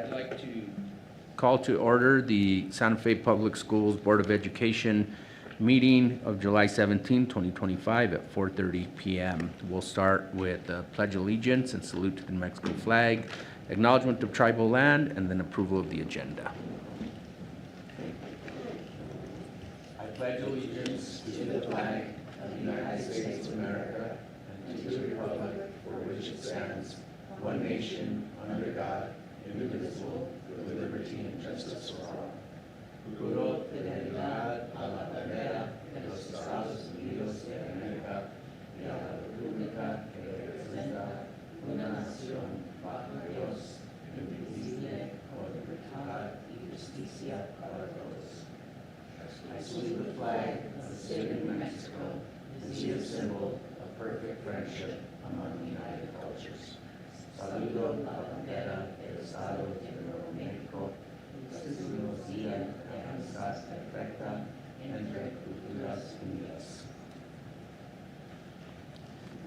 I'd like to call to order the Santa Fe Public Schools Board of Education meeting of July 17, 2025 at 4:30 p.m. We'll start with the Pledge of Allegiance and salute to the New Mexico flag, acknowledgement of tribal land, and then approval of the agenda. I pledge allegiance to the flag of the United States of America and to the republic for which it stands, one nation, under God, indivisible, with liberty and justice for all. Juro fidelidad a la bandera de los Estados Unidos de América y a la república que representa una nación bajo Dios, indivisible, con libertad y justicia para todos. I salute the flag of the state of New Mexico, as a symbol of perfect friendship among united cultures. Saludo la bandera del Estado de Nuevo México, este significa la amistad perfecta entre culturas unidas.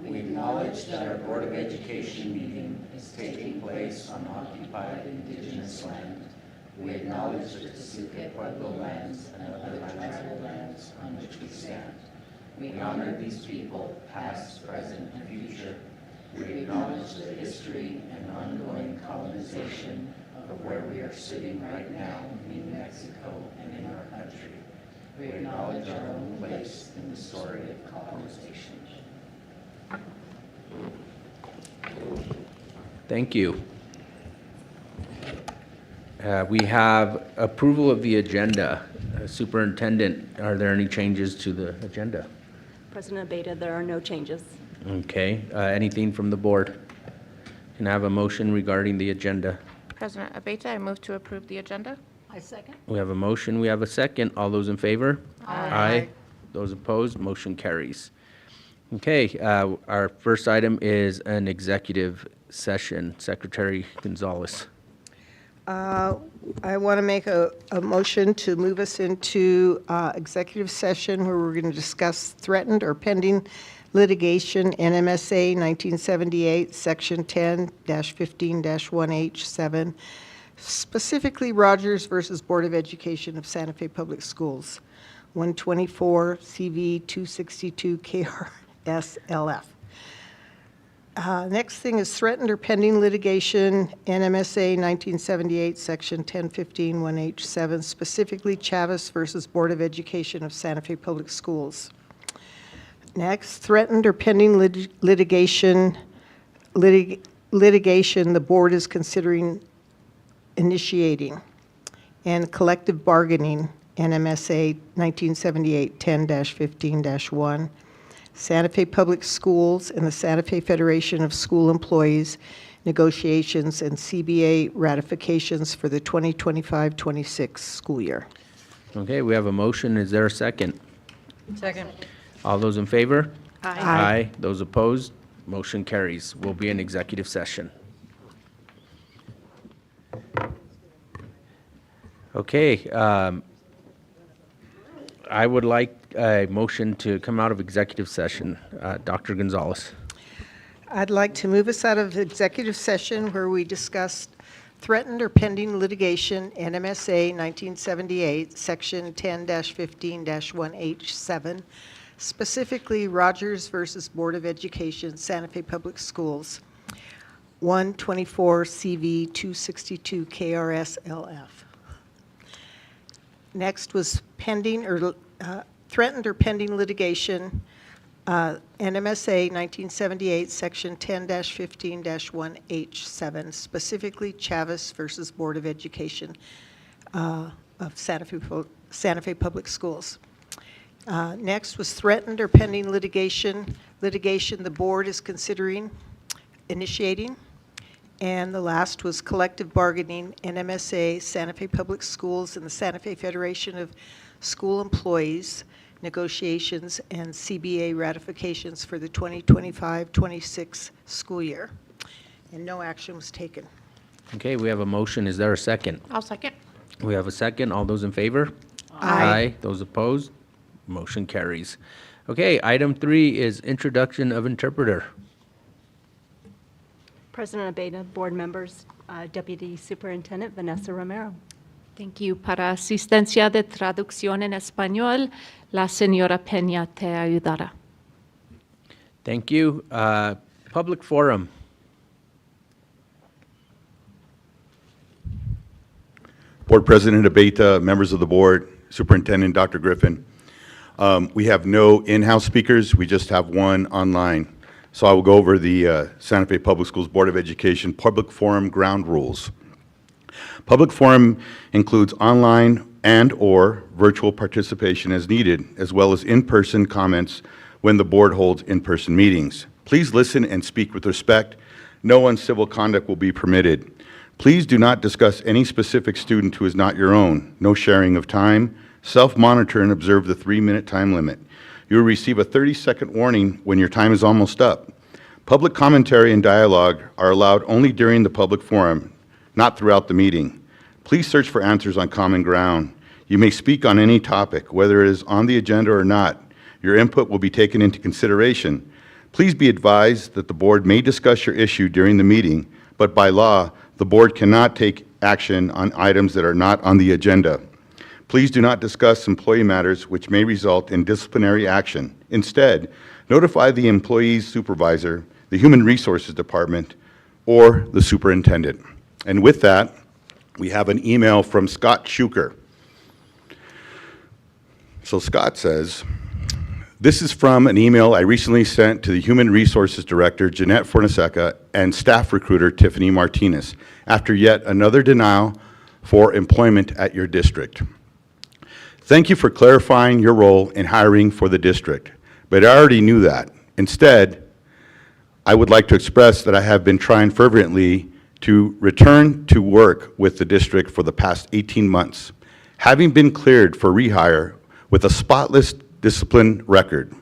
We acknowledge that our Board of Education meeting is taking place on occupied indigenous land. We acknowledge the Tesuque Pueblo lands and other tribal lands on which we stand. We honor these people, past, present, and future. We acknowledge the history and ongoing colonization of where we are sitting right now in New Mexico and in our country. We acknowledge our own place in the story of colonization. Thank you. We have approval of the agenda. Superintendent, are there any changes to the agenda? President Abeyta, there are no changes. Okay. Anything from the board? Can I have a motion regarding the agenda? President Abeyta, I move to approve the agenda. I second. We have a motion, we have a second. All those in favor? Aye. Those opposed, motion carries. Okay, our first item is an executive session. Secretary Gonzalez. I want to make a motion to move us into executive session where we're going to discuss threatened or pending litigation, NMSA 1978, Section 10-15-1H7, specifically Rogers versus Board of Education of Santa Fe Public Schools, 124 CV 262 KRSLF. Next thing is threatened or pending litigation, NMSA 1978, Section 10-15-1H7, specifically Chavez versus Board of Education of Santa Fe Public Schools. Next, threatened or pending litigation, the board is considering initiating, and collective bargaining, NMSA 1978 10-15-1, Santa Fe Public Schools and the Santa Fe Federation of School Employees negotiations and CBA ratifications for the 2025-26 school year. Okay, we have a motion. Is there a second? Second. All those in favor? Aye. Those opposed? Motion carries. We'll be in executive session. Okay, I would like a motion to come out of executive session. Dr. Gonzalez. I'd like to move us out of executive session where we discussed threatened or pending litigation, NMSA 1978, Section 10-15-1H7, specifically Rogers versus Board of Education, Santa Fe Public Schools, 124 CV 262 KRSLF. Next was pending or threatened or pending litigation, NMSA 1978, Section 10-15-1H7, specifically Chavez versus Board of Education of Santa Fe Public Schools. Next was threatened or pending litigation the board is considering initiating. And the last was collective bargaining, NMSA, Santa Fe Public Schools, and the Santa Fe Federation of School Employees negotiations and CBA ratifications for the 2025-26 school year. And no action was taken. Okay, we have a motion. Is there a second? I'll second. We have a second. All those in favor? Aye. Those opposed? Motion carries. Okay, item 3 is introduction of interpreter. President Abeyta, board members, Deputy Superintendent Vanessa Romero. Thank you. Para asistencia de traducción en español, la señora Peña te ayudará. Thank you. Public forum. Board President Abeyta, members of the board, Superintendent Dr. Griffin. We have no in-house speakers. We just have one online. So I will go over the Santa Fe Public Schools Board of Education Public Forum ground rules. Public forum includes online and/or virtual participation as needed, as well as in-person comments when the board holds in-person meetings. Please listen and speak with respect. No uncivil conduct will be permitted. Please do not discuss any specific student who is not your own. No sharing of time. Self-monitor and observe the 3-minute time limit. You will receive a 30-second warning when your time is almost up. Public commentary and dialogue are allowed only during the public forum, not throughout the meeting. Please search for answers on common ground. You may speak on any topic, whether it is on the agenda or not. Your input will be taken into consideration. Please be advised that the board may discuss your issue during the meeting, but by law, the board cannot take action on items that are not on the agenda. Please do not discuss employee matters which may result in disciplinary action. Instead, notify the employee's supervisor, the Human Resources Department, or the superintendent. And with that, we have an email from Scott Schuker. So Scott says, this is from an email I recently sent to the Human Resources Director, Jeanette Fornaseca, and staff recruiter, Tiffany Martinez, after yet another denial for employment at your district. Thank you for clarifying your role in hiring for the district, but I already knew that. Instead, I would like to express that I have been trying fervently to return to work with the district for the past 18 months, having been cleared for rehire with a spotless discipline record.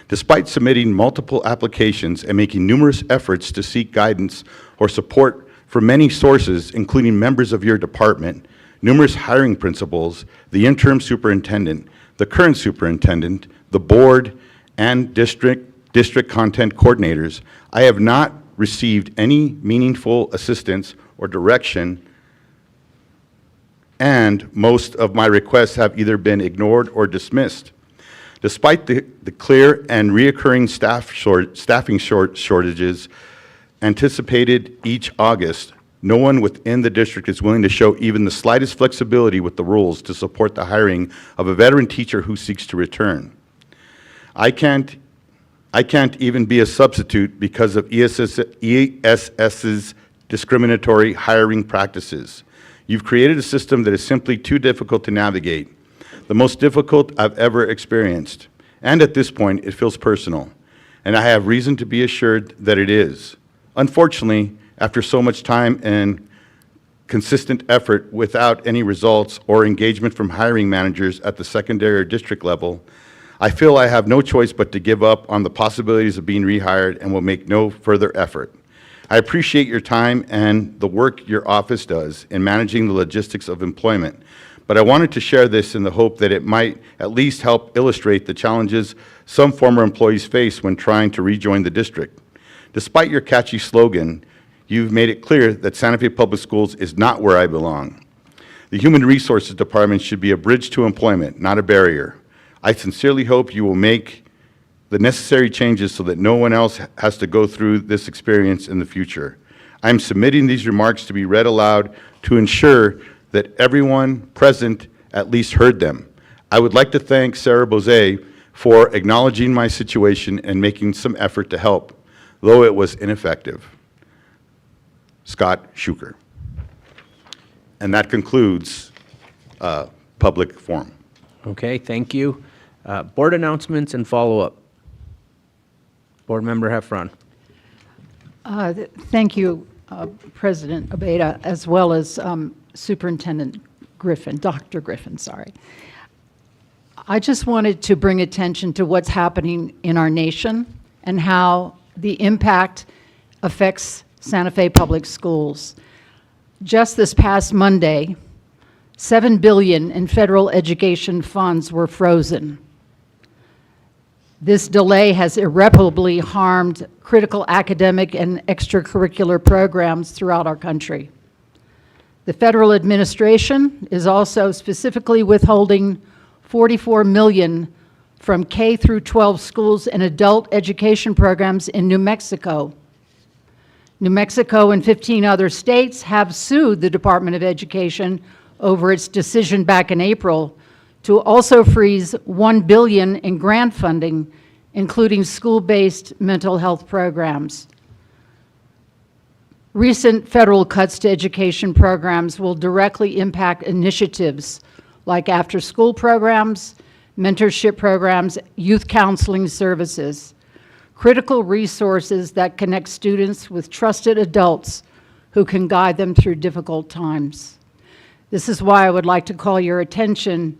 Despite submitting multiple applications and making numerous efforts to seek guidance or support from many sources, including members of your department, numerous hiring principals, the interim superintendent, the current superintendent, the board, and district content coordinators, I have not received any meaningful assistance or direction, and most of my requests have either been ignored or dismissed. Despite the clear and reoccurring staffing shortages anticipated each August, no one within the district is willing to show even the slightest flexibility with the rules to support the hiring of a veteran teacher who seeks to return. I can't even be a substitute because of ESS's discriminatory hiring practices. You've created a system that is simply too difficult to navigate, the most difficult I've ever experienced. And at this point, it feels personal, and I have reason to be assured that it is. Unfortunately, after so much time and consistent effort without any results or engagement from hiring managers at the secondary or district level, I feel I have no choice but to give up on the possibilities of being rehired and will make no further effort. I appreciate your time and the work your office does in managing the logistics of employment, but I wanted to share this in the hope that it might at least help illustrate the challenges some former employees face when trying to rejoin the district. Despite your catchy slogan, you've made it clear that Santa Fe Public Schools is not where I belong. The Human Resources Department should be a bridge to employment, not a barrier. I sincerely hope you will make the necessary changes so that no one else has to go through this experience in the future. I am submitting these remarks to be read aloud to ensure that everyone present at least heard them. I would like to thank Sarah Bose for acknowledging my situation and making some effort to help, though it was ineffective. Scott Schuker. And that concludes public forum. Okay, thank you. Board announcements and follow-up. Board Member Heffron. Thank you, President Abeyta, as well as Superintendent Griffin, Dr. Griffin, sorry. I just wanted to bring attention to what's happening in our nation and how the impact affects Santa Fe Public Schools. Just this past Monday, $7 billion in federal education funds were frozen. This delay has irreparably harmed critical academic and extracurricular programs throughout our country. The federal administration is also specifically withholding $44 million from K through 12 schools and adult education programs in New Mexico. New Mexico and 15 other states have sued the Department of Education over its decision back in April to also freeze $1 billion in grant funding, including school-based mental health programs. Recent federal cuts to education programs will directly impact initiatives like after-school programs, mentorship programs, youth counseling services, critical resources that connect students with trusted adults who can guide them through difficult times. This is why I would like to call your attention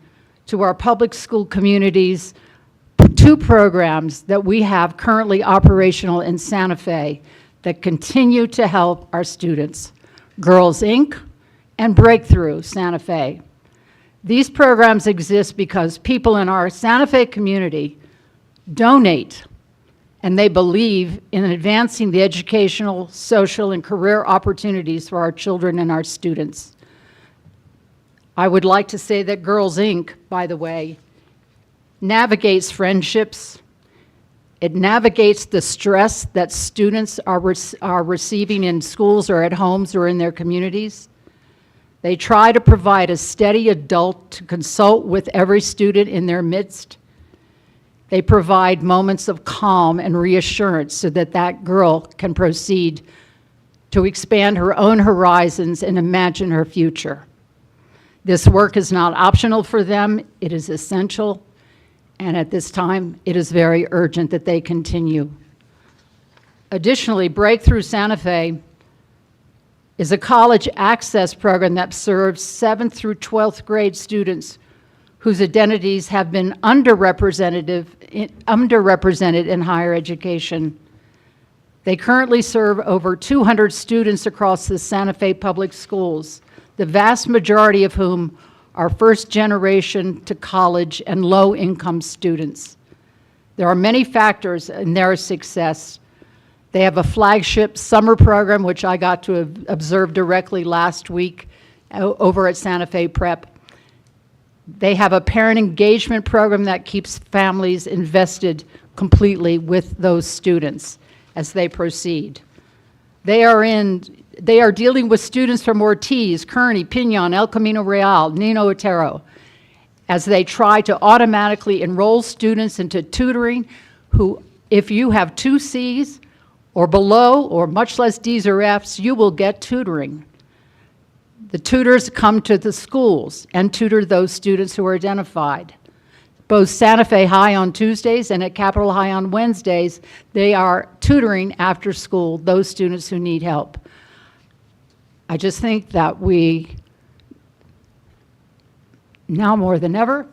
to our public school communities, 2 programs that we have currently operational in Santa Fe that continue to help our students, Girls Inc. and Breakthrough Santa Fe. These programs exist because people in our Santa Fe community donate, and they believe in advancing the educational, social, and career opportunities for our children and our students. I would like to say that Girls Inc., by the way, navigates friendships. It navigates the stress that students are receiving in schools or at homes or in their communities. They try to provide a steady adult to consult with every student in their midst. They provide moments of calm and reassurance so that that girl can proceed to expand her own horizons and imagine her future. This work is not optional for them, it is essential, and at this time, it is very urgent that they continue. Additionally, Breakthrough Santa Fe is a college access program that serves 7th through 12th grade students whose identities have been underrepresented in higher education. They currently serve over 200 students across the Santa Fe public schools, the vast majority of whom are first generation to college and low-income students. There are many factors in their success. They have a flagship summer program, which I got to observe directly last week over at Santa Fe Prep. They have a parent engagement program that keeps families invested completely with those students as they proceed. They are dealing with students from Ortiz, Kearney, Pinon, El Camino Real, Nino Otero, as they try to automatically enroll students into tutoring who, if you have 2 C's or below, or much less D's or F's, you will get tutoring. The tutors come to the schools and tutor those students who are identified. Both Santa Fe High on Tuesdays and at Capitol High on Wednesdays, they are tutoring after school those students who need help. I just think that we, now more than ever,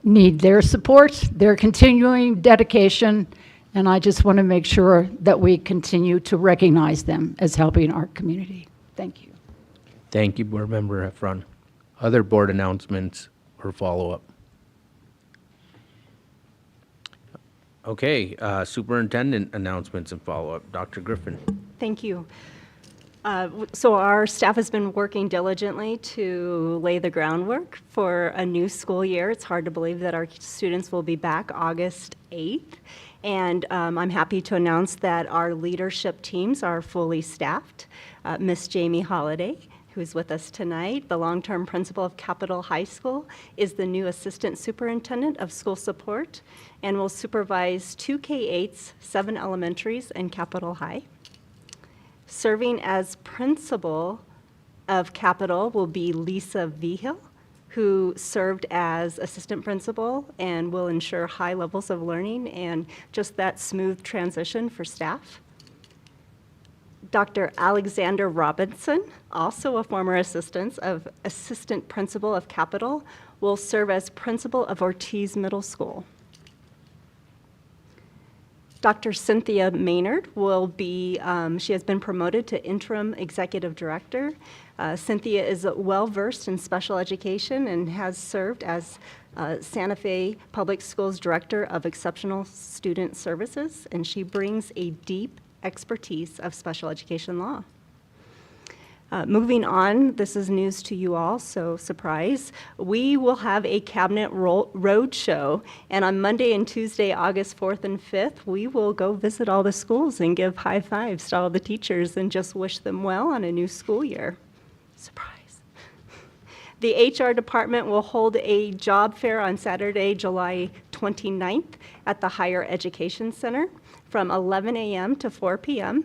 need their support, their continuing dedication, and I just want to make sure that we continue to recognize them as helping our community. Thank you. Thank you, Board Member Heffron. Other board announcements or follow-up? Okay, superintendent announcements and follow-up. Dr. Griffin. Thank you. So our staff has been working diligently to lay the groundwork for a new school year. It's hard to believe that our students will be back August 8th. And I'm happy to announce that our leadership teams are fully staffed. Miss Jamie Holliday, who's with us tonight, the long-term principal of Capitol High School, is the new assistant superintendent of school support and will supervise 2 K-8s, 7 elementaries, and Capitol High. Serving as principal of Capitol will be Lisa Vigil, who served as assistant principal and will ensure high levels of learning and just that smooth transition for staff. Dr. Alexander Robinson, also a former assistant principal of Capitol, will serve as principal of Ortiz Middle School. Dr. Cynthia Maynard will be, she has been promoted to interim executive director. Cynthia is well-versed in special education and has served as Santa Fe Public Schools Director of Exceptional Student Services, and she brings a deep expertise of special education law. Moving on, this is news to you all, so surprise. We will have a cabinet road show, and on Monday and Tuesday, August 4th and 5th, we will go visit all the schools and give high fives to all the teachers and just wish them well on a new school year. Surprise. The HR department will hold a job fair on Saturday, July 29th at the Higher Education Center from 11 a.m. to 4 p.m.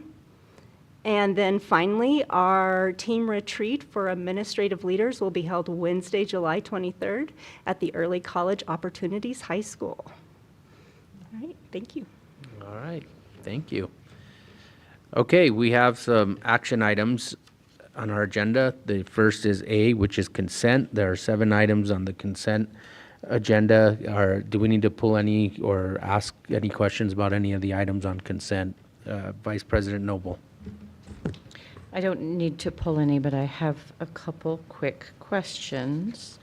And then finally, our team retreat for administrative leaders will be held Wednesday, July 23rd at the Early College Opportunities High School. All right, thank you. All right, thank you. Okay, we have some action items on our agenda. The first is A, which is consent. There are 7 items on the consent agenda. Do we need to pull any or ask any questions about any of the items on consent? Vice President Noble. I don't need to pull any, but I have a couple quick questions.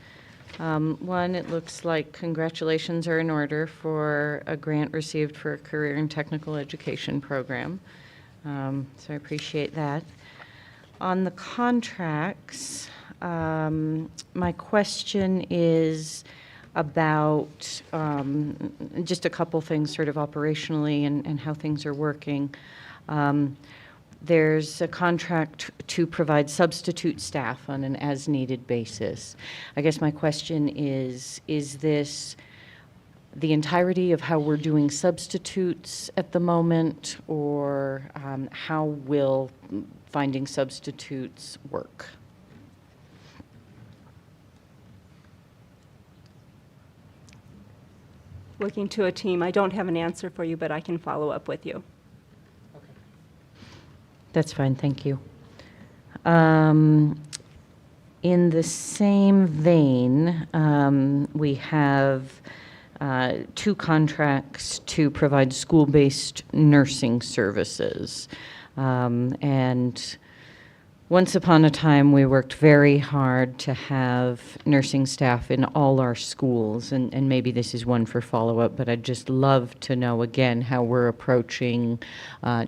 One, it looks like congratulations are in order for a grant received for a career and technical education program. So I appreciate that. On the contracts, my question is about just a couple things sort of operationally and how things are working. There's a contract to provide substitute staff on an as-needed basis. I guess my question is this the entirety of how we're doing substitutes at the moment, or how will finding substitutes work? Looking to a team, I don't have an answer for you, but I can follow up with you. That's fine, thank you. In the same vein, we have 2 contracts to provide school-based nursing services. And once upon a time, we worked very hard to have nursing staff in all our schools, and maybe this is one for follow-up, but I'd just love to know again how we're approaching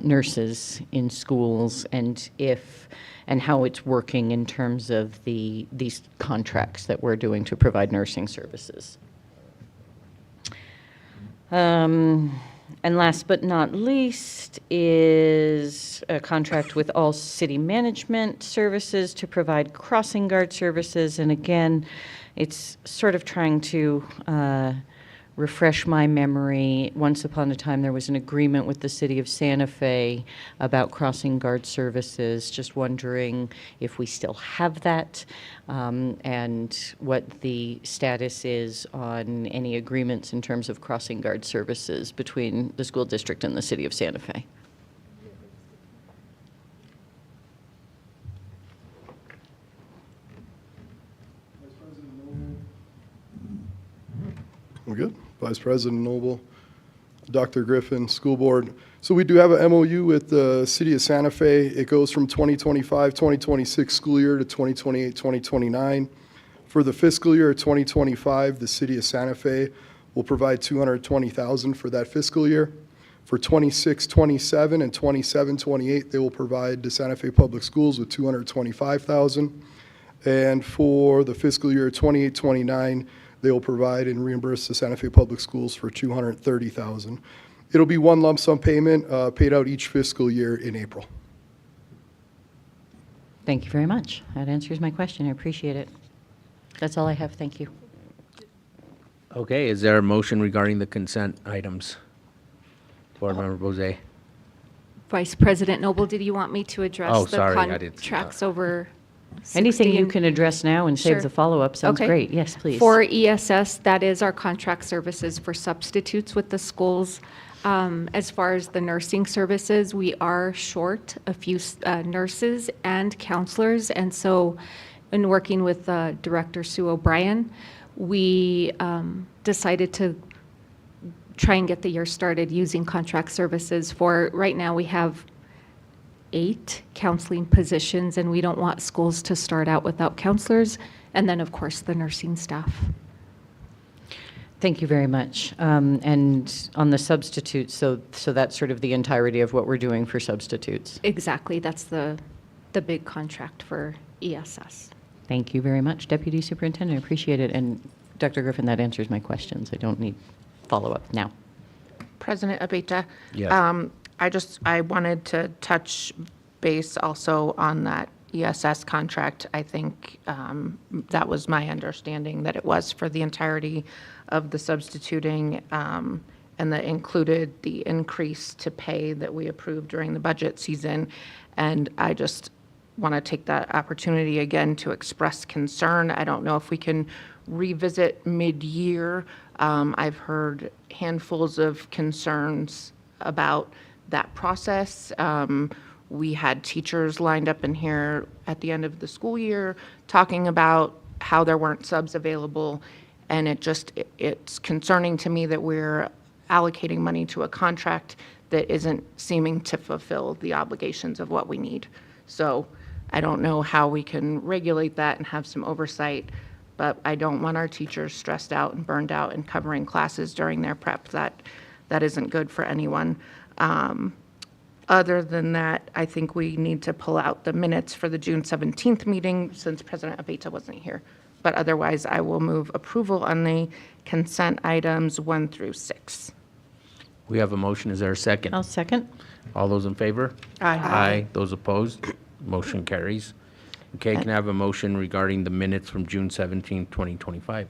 nurses in schools and how it's working in terms of these contracts that we're doing to provide nursing services. And last but not least is a contract with all city management services to provide crossing guard services. And again, it's sort of trying to refresh my memory. Once upon a time, there was an agreement with the city of Santa Fe about crossing guard services. Just wondering if we still have that, and what the status is on any agreements in terms of crossing guard services between the school district and the city of Santa Fe. We're good. Vice President Noble, Dr. Griffin, School Board. So we do have a MOU with the City of Santa Fe. It goes from 2025-2026 school year to 2028-2029. For the fiscal year of 2025, the City of Santa Fe will provide $220,000 for that fiscal year. For 26-27 and 27-28, they will provide the Santa Fe Public Schools with $225,000. And for the fiscal year 28-29, they will provide and reimburse the Santa Fe Public Schools for $230,000. It'll be one lump sum payment paid out each fiscal year in April. Thank you very much. That answers my question. I appreciate it. That's all I have. Thank you. Okay, is there a motion regarding the consent items? Board Member Bozay. Vice President Noble, did you want me to address Oh, the sorry, I didn't see contracts that. over Anything 60 you and- can address now and save Sure. the follow-up sounds Okay. great. Yes, please. For ESS, that is our contract services for substitutes with the schools. As far as the nursing services, we are short a few nurses and counselors, and so in working with Director Sue O'Brien, we decided to try and get the year started using contract services for, right now we have 8 counseling positions, and we don't want schools to start out without counselors, and then, of course, the nursing staff. Thank you very much. And on the substitutes, so that's sort of the entirety of what we're doing for substitutes. Exactly, that's the the big contract for ESS. Thank you very much, Deputy Superintendent. I appreciate it. And Dr. Griffin, that answers my questions. I don't need follow-up now. President Abeta. Yes. I wanted to touch base also on that ESS contract. I think that was my understanding, that it was for the entirety of the substituting, and that included the increase to pay that we approved during the budget season. And I just want to take that opportunity again to express concern. I don't know if we can revisit mid-year. I've heard handfuls of concerns about that process. We had teachers lined up in here at the end of the school year talking about how there weren't subs available. And it's concerning to me that we're allocating money to a contract that isn't seeming to fulfill the obligations of what we need. So I don't know how we can regulate that and have some oversight, but I don't want our teachers stressed out and burned out and covering classes during their prep. That isn't good for anyone. Other than that, I think we need to pull out the minutes for the June 17th meeting since President Abeta wasn't here. But otherwise, I will move approval on the consent items 1 through 6. We have a motion. Is there a second? I'll second. All those in favor? Aye. Those opposed? Motion carries. Okay, can I have a motion regarding the minutes from June 17th, 2025?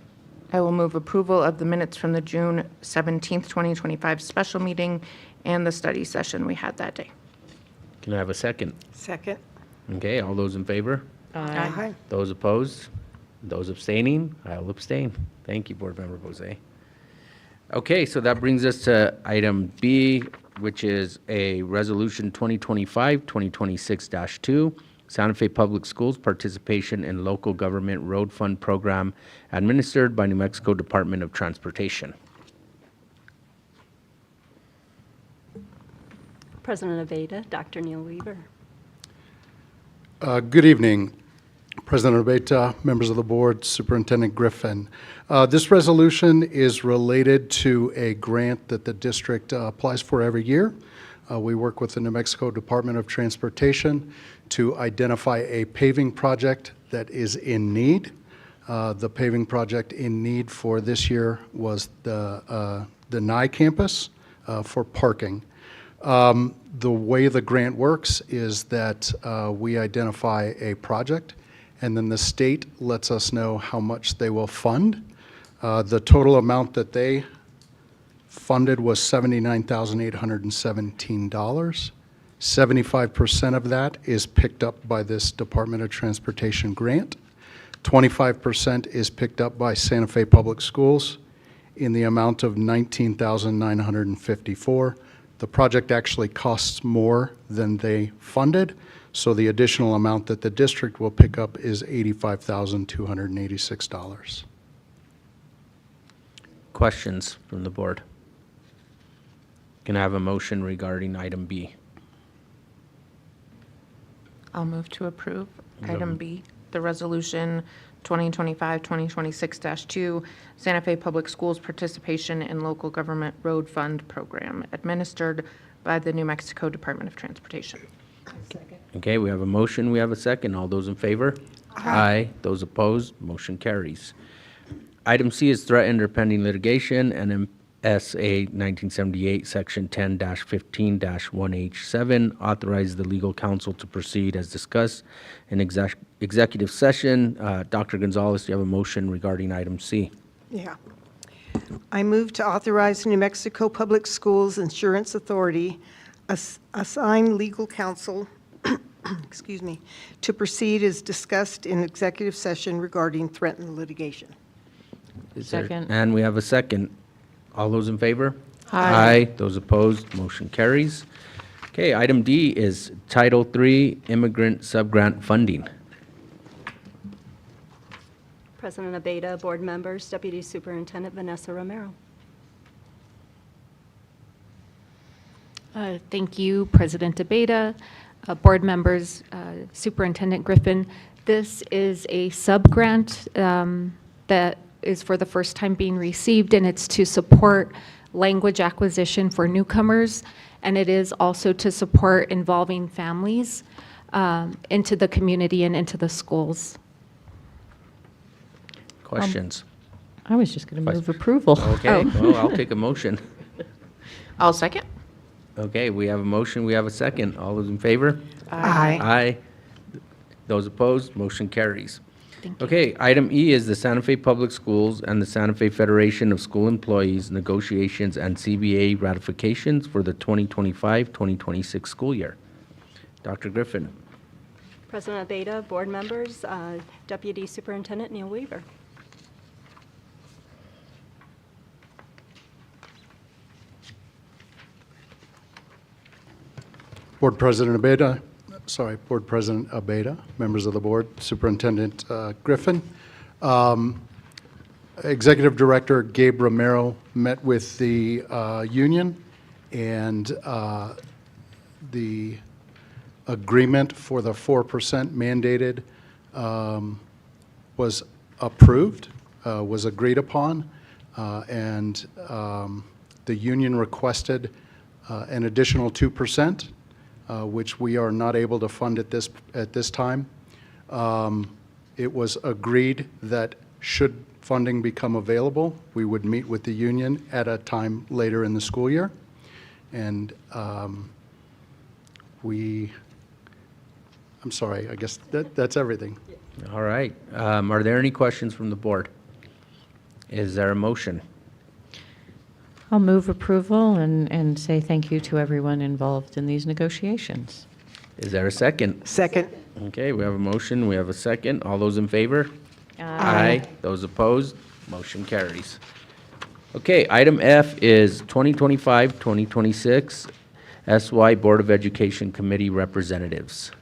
I will move approval of the minutes from the June 17th, 2025 special meeting and the study session we had that day. Can I have a second? Second. Okay, all those in favor? Aye. Those opposed? Those abstaining? I'll abstain. Thank you, Board Member Bose. Okay, so that brings us to item B, which is a resolution 2025-2026-2, Santa Fe Public Schools participation in local government road fund program administered by New Mexico Department of Transportation. President Abeta, Dr. Neil Weaver. Good evening, President Abeta, members of the board, Superintendent Griffin. This resolution is related to a grant that the district applies for every year. We work with the New Mexico Department of Transportation to identify a paving project that is in need. The paving project in need for this year was the Nye campus for parking. The way the grant works is that we identify a project, and then the state lets us know how much they will fund. The total amount that they funded was $79,817. 75% of that is picked up by this Department of Transportation grant. 25% is picked up by Santa Fe Public Schools in the amount of $19,954. The project actually costs more than they funded, so the additional amount that the district will pick up is $85,286. Questions from the board? Can I have a motion regarding item B? I'll move to approve item B, the resolution 2025-2026-2, Santa Fe Public Schools participation in local government road fund program administered by the New Mexico Department of Transportation. Okay, we have a motion, we have a second. All those in favor? Aye. Those opposed? Motion carries. Item C is threatened or pending litigation, and SA 1978, Section 10-15-1H7, authorizes the legal counsel to proceed as discussed in executive session. Dr. Gonzalez, do you have a motion regarding item C? Yeah. I move to authorize New Mexico Public Schools Insurance Authority assign legal counsel, excuse me, to proceed as discussed in executive session regarding threatened litigation. Second. And we have a second. All those in favor? Aye. Those opposed? Motion carries. Okay, item D is Title III Immigrant Subgrant Funding. President Abeta, board members, Deputy Superintendent Vanessa Romero. Thank you, President Abeta, board members, Superintendent Griffin. This is a sub-grant that is for the first time being received, and it's to support language acquisition for newcomers, and it is also to support involving families. into the community and into the schools. Questions? I was just going to move Vice- approval. Okay, well, I'll take a motion. I'll second. Okay, we have a motion, we have a second. All those in favor? Aye. Aye. Those opposed, motion carries. Thank you. Okay, item E is the Santa Fe Public Schools and the Santa Fe Federation of School Employees negotiations and CBA ratifications for the 2025-2026 school year. Dr. Griffin. President Abeta, board members, Deputy Superintendent Neil Weaver. Board President Abeta, members of the board, Superintendent Griffin. Executive Director Gabe Romero met with the union, and the agreement for the 4% mandated was approved, was agreed upon, and the union requested an additional 2%, which we are not able to fund at this time. It was agreed that should funding become available, we would meet with the union at a time later in the school year. And I'm sorry, I guess that's everything. All right. Are there any questions from the board? Is there a motion? I'll move approval and say thank you to everyone involved in these negotiations. Is there a second? Second. Okay, we have a motion, we have a second. All those in favor? Aye. Those opposed? Motion carries. Okay, item F is 2025-2026 SY Board of Education Committee Representatives.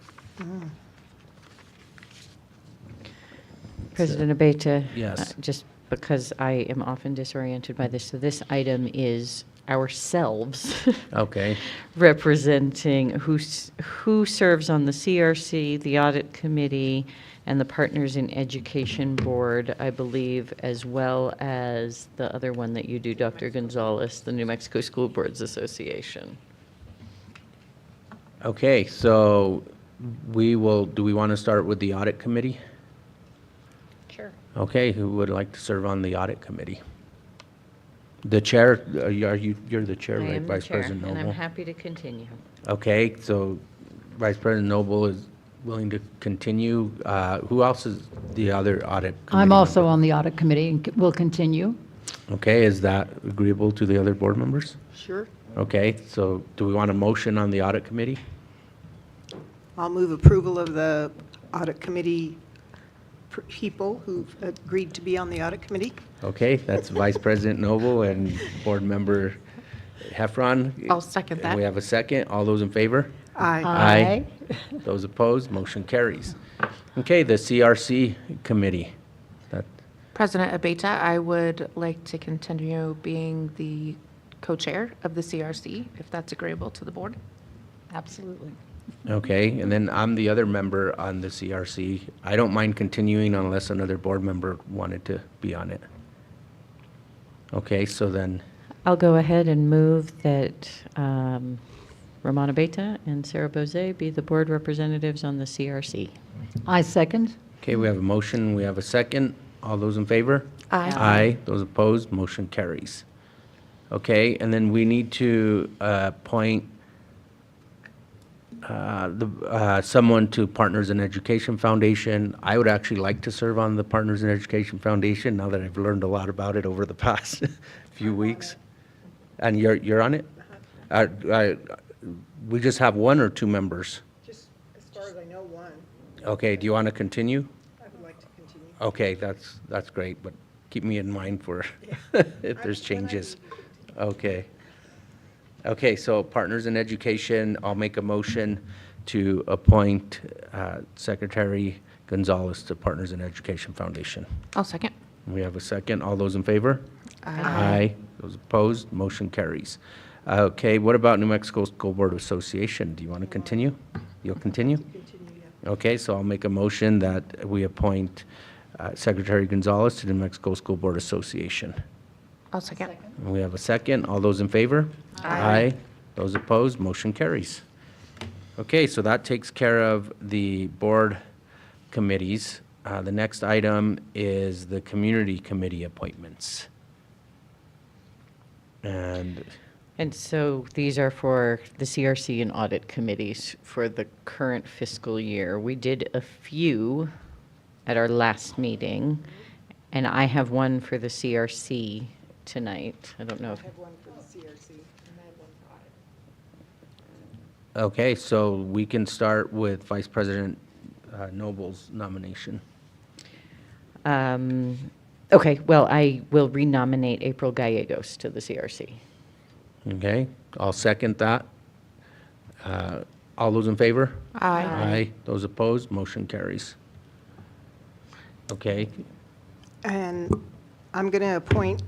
President Abeta? Yes. Just because I am often disoriented by this, so this item is ourselves Okay, representing who serves on the CRC, the Audit Committee, and the Partners in Education Board, I believe, as well as the other one that you do, Dr. Gonzalez, the New Mexico School Boards Association. okay, so do we want to start with the Audit Committee? Sure. Okay, who would like to serve on the Audit Committee? The chair, you're the chair, I right, am the Vice chair, President and I'm Noble? happy to continue. Okay, so Vice President Noble is willing to continue. Who else is the other audit committee I'm also member? on the audit committee and will continue. Okay, is that agreeable to the other board members? Sure. Okay, so do we want a motion on the audit committee? I'll move approval of the audit committee people who've agreed to be on the audit committee. Okay, that's Vice President Noble and Board Member Heffron. I'll second that. We have a second. All those in favor? Aye. Aye. Those opposed, motion carries. Okay, the CRC committee. That- President Abeta, I would like to continue being the co-chair of the CRC, if that's agreeable to the board. Absolutely. Okay, and then I'm the other member on the CRC. I don't mind continuing unless another board member wanted to be on it. Okay, so then, I'll go ahead and move that Ramona Beta and Sarah Bozet be the board representatives on the CRC. I second. okay, we have a motion, we have a second. All those in favor? Aye. Aye. Those opposed, motion carries. Okay, and then we need to appoint someone to Partners in Education Foundation. I would actually like to serve on the Partners in Education Foundation now that I've learned a lot about it over the past few weeks. And you're on it? We just have one or two members? Just as far as I know, one. Okay, do you want to continue? I would like to continue. Okay, that's great, but keep me in mind for if there's changes. Okay. Okay, so Partners in Education, I'll make a motion to appoint Secretary Gonzalez to Partners in Education Foundation. I'll second. We have a second. All those in favor? Aye. Those opposed, motion carries. Okay, what about New Mexico School Board Association? Do you want to continue? You'll continue? Okay, so I'll make a motion that we appoint Secretary Gonzalez to the New Mexico School Board Association. I'll second. We have a second. All those in favor? Aye. Those opposed, motion carries. Okay, so that takes care of the board committees. The next item is the community committee appointments. And, And so these are for the CRC and audit committees for the current fiscal year. We did a few at our last meeting, and I have one for the CRC tonight. I don't know if. one for the CRC. okay, so we can start with Vice President Noble's nomination. Okay, well, I will renominate April Gallegos to the CRC. Okay, I'll second that. All those in favor? Aye. Aye. Those opposed, motion carries. Okay, And I'm going to appoint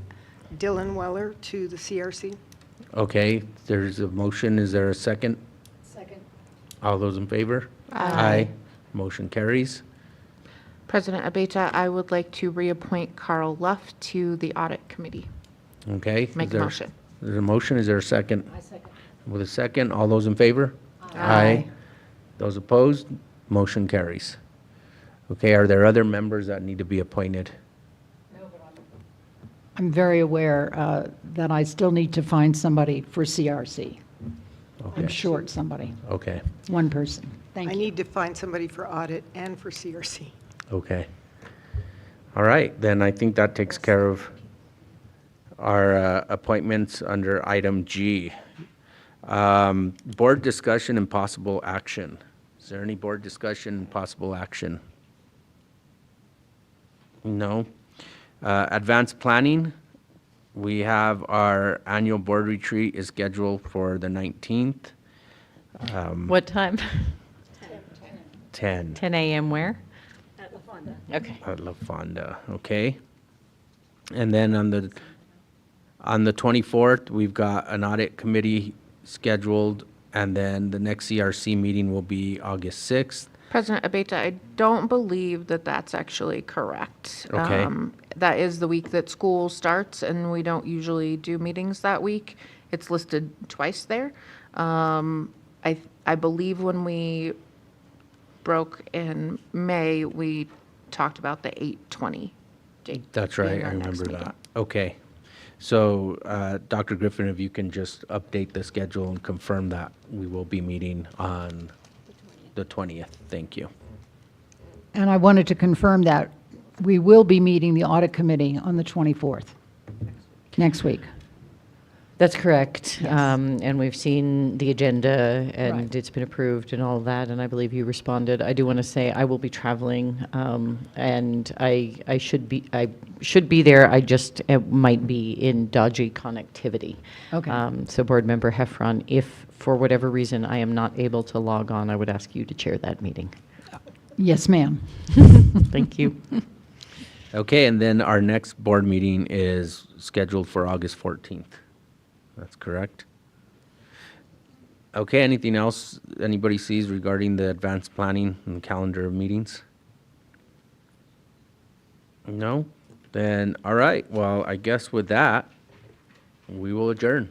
Dylan Weller to the CRC. okay, there's a motion, is there a second? Second. All those in favor? Aye. Motion carries. President Abeyta, I would like to reappoint Carl Luff to the Audit Committee. Okay. is Make a there- motion. There's a motion, is there a second? I second. With a second, all those in favor? Aye. Those opposed, motion carries. Okay, are there other members that need to be appointed? I'm very aware that I still need to find somebody for CRC. I'm Okay. short somebody, Okay, one person. Thank I you. need to find somebody for audit and for CRC. okay. All right, then I think that takes care of our appointments under item G. Board discussion and possible action. Is there any board discussion and possible action? No. Advanced planning, we have our annual board retreat is scheduled for the 19th, What time? 10 10 a.m. where? Okay. at La Fonda, okay? And then on the 24th, we've got an audit committee scheduled, and then the next CRC meeting will be August 6th. President Abeyta, I don't believe that that's actually correct. Okay. That is the week that school starts, and we don't usually do meetings that week. It's listed twice there. I believe when we broke in May, we talked about the 8/20 date. That's being right, I our next remember meeting. that. Okay. So, Dr. Griffin, if you can just update the schedule and confirm that we will be meeting on the 20th. Thank you. And I wanted to confirm that we will be meeting the audit committee on the 24th, next week. That's correct. Yes. And we've seen the agenda, and Right. it's been approved and all of that, and I believe you responded. I do want to say I will be traveling, and I should be there. I just might be in dodgy connectivity. Okay. So Board Member Heffron, if for whatever reason I am not able to log on, I would ask you to chair that meeting. Yes, ma'am. Thank you. Okay, and then our next board meeting is scheduled for August 14th. That's correct? Okay, anything else anybody sees regarding the advanced planning and calendar of meetings? No? Then, all right, well, I guess with that, we will adjourn.